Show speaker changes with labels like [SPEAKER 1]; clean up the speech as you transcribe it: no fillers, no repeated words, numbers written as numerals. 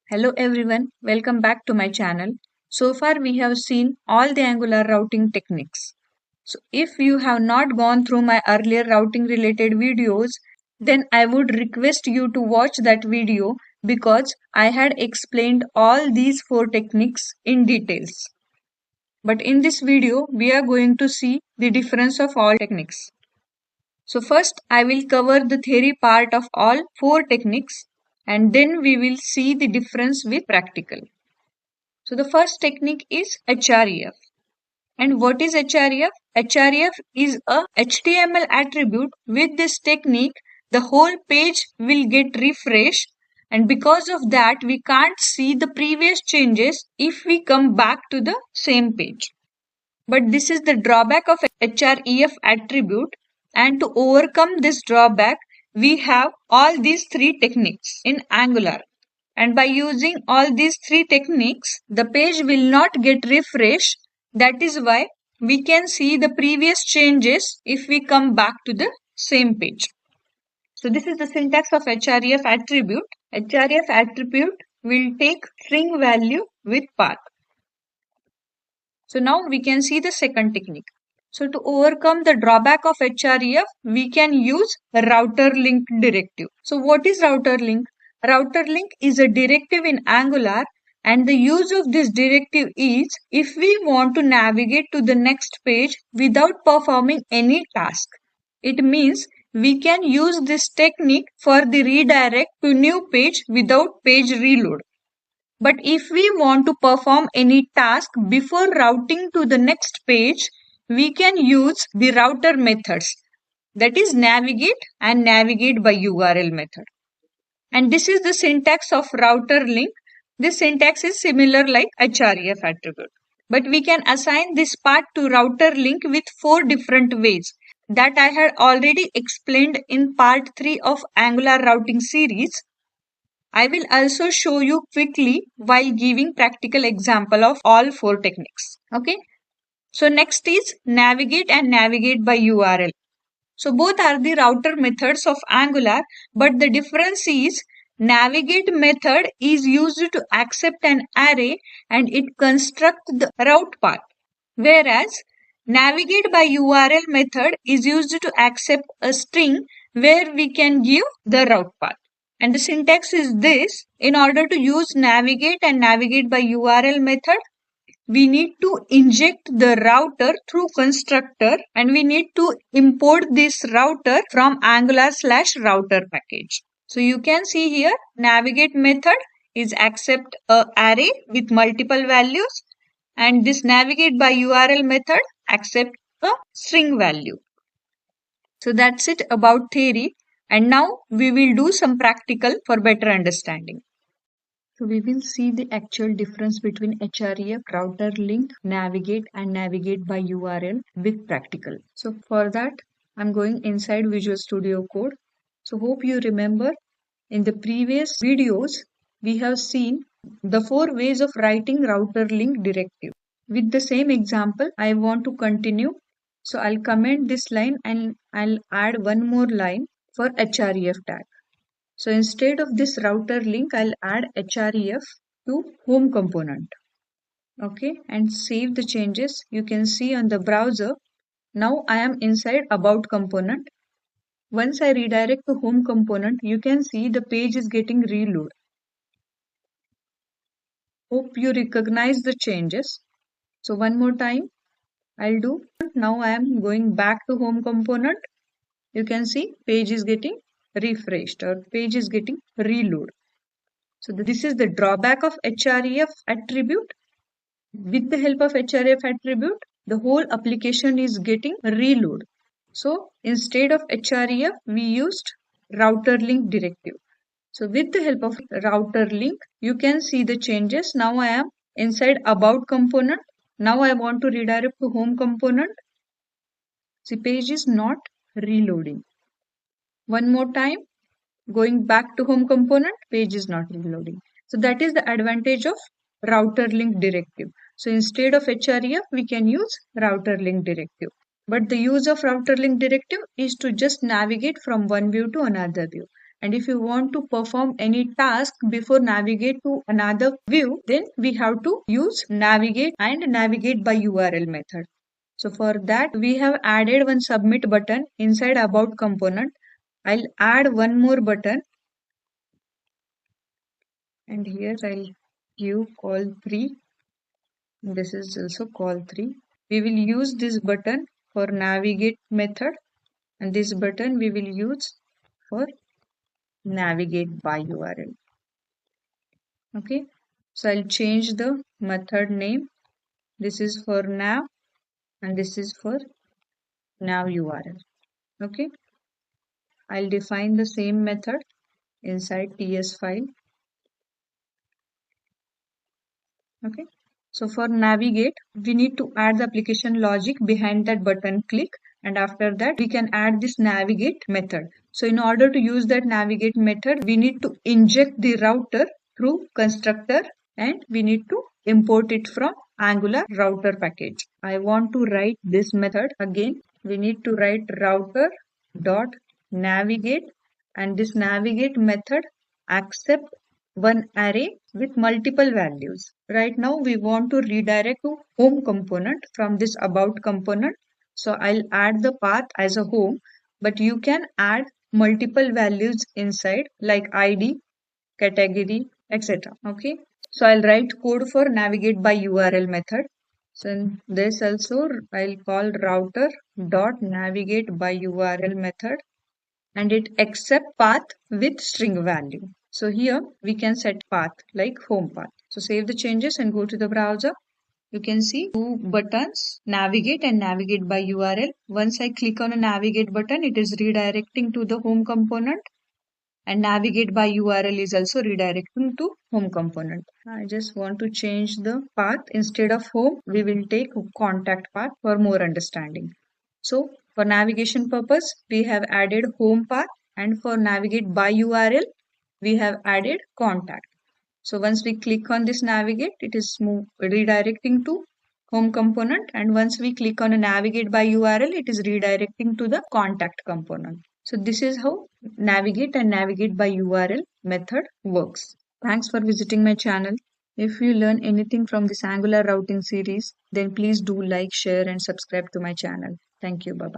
[SPEAKER 1] Hello everyone, welcome back to my channel. So far we have seen all the Angular routing techniques. So if you have not gone through my earlier routing related videos, then I would request you to watch that video because I had explained all these 4 techniques in details. But in this video, we are going to see the difference of all techniques. So first I will cover the theory part of all 4 techniques and then we will see the difference with practical. So the first technique is href. And what is href? href is a HTML attribute. With this technique, the whole page will get refreshed and because of that we can't see the previous changes if we come back to the same page. But this is the drawback of href attribute, and to overcome this drawback we have all these 3 techniques in Angular. And by using all these 3 techniques, the page will not get refreshed. That is why we can see the previous changes if we come back to the same page. So this is the syntax of href attribute. href attribute will take string value with path. So now we can see the second technique. So to overcome the drawback of href, we can use routerLink directive. So what is routerLink? routerLink is a directive in Angular, and the use of this directive is if we want to navigate to the next page without performing any task. It means we can use this technique for the redirect to new page without page reload. But if we want to perform any task before routing to the next page, we can use the router methods, that is navigate and navigateByUrl method. And this is the syntax of routerLink. This syntax is similar like href attribute. But we can assign this part to routerLink with 4 different ways that I had already explained in part 3 of Angular routing series. I will also show you quickly while giving practical example of all 4 techniques. Okay. So next is navigate and navigateByUrl. So both are the router methods of Angular, but the difference is navigate method is used to accept an array and it constructs the route path. Whereas navigateByUrl method is used to accept a string where we can give the route path. And the syntax is this: in order to use navigate and navigateByUrl method, we need to inject the router through constructor and we need to import this router from Angular/router package. So you can see here navigate method is accept a array with multiple values and this navigateByUrl method accept a string value. So that's it about theory. And now we will do some practical for better understanding. So we will see the actual difference between href, routerLink, navigate and navigateByUrl with practical. So for that, I'm going inside Visual Studio Code. So hope you remember in the previous videos, we have seen the 4 ways of writing routerLink directive. With the same example, I want to continue. So I'll comment this line and I'll add one more line for href tag. So instead of this routerLink, I'll add href to home component. Okay, and save the changes. You can see on the browser. Now I am inside about component. Once I redirect to home component, you can see the page is getting reload. Hope you recognize the changes. So one more time I'll do. Now I am going back to home component. You can see page is getting refreshed or page is getting reload. So this is the drawback of href attribute. With the help of href attribute, the whole application is getting reload. So instead of href, we used routerLink directive. So with the help of routerLink, you can see the changes. Now I am inside about component. Now I want to redirect to home component. The page is not reloading. One more time, going back to home component, page is not reloading. So that is the advantage of routerLink directive. So instead of href, we can use routerLink directive. But the use of routerLink directive is to just navigate from one view to another view. And if you want to perform any task before navigate to another view, then we have to use navigate and navigate by URL method. So for that, we have added one submit button inside about component. I'll add one more button, and here I'll give call 3. This is also call 3. We will use this button for navigate method, and this button we will use for navigate by URL. Okay, so I'll change the method name. This is for nav and this is for nav URL. Okay, I'll define the same method inside TS file. Okay, so for navigate, we need to add the application logic behind that button click, and after that we can add this navigate method. So in order to use that navigate method, we need to inject the router through constructor, and we need to import it from Angular router package. I want to write this method again. We need to write router dot navigate, and this navigate method accept one array with multiple values. Right now we want to redirect to home component from this about component. So I'll add the path as a home, but you can add multiple values inside like ID, category, etc. Okay. So I'll write code for navigate by URL method. So in this also I'll call router dot navigate by URL method, and it accept path with string value. So here we can set path like home path. So save the changes and go to the browser. You can see two buttons, navigate and navigate by URL. Once I click on a navigate button, it is redirecting to the home component, and navigate by URL is also redirecting to home component. I just want to change the path. Instead of home, we will take contact path for more understanding. So for navigation purpose, we have added home path, and for navigate by URL, we have added contact. So once we click on this navigate, it is redirecting to home component, and once we click on a navigate by URL, it is redirecting to the contact component. So this is how navigate and navigate by URL method works. Thanks for visiting my channel. If you learn anything from this Angular routing series, then please do like, share and subscribe to my channel. Thank you. Bye-bye.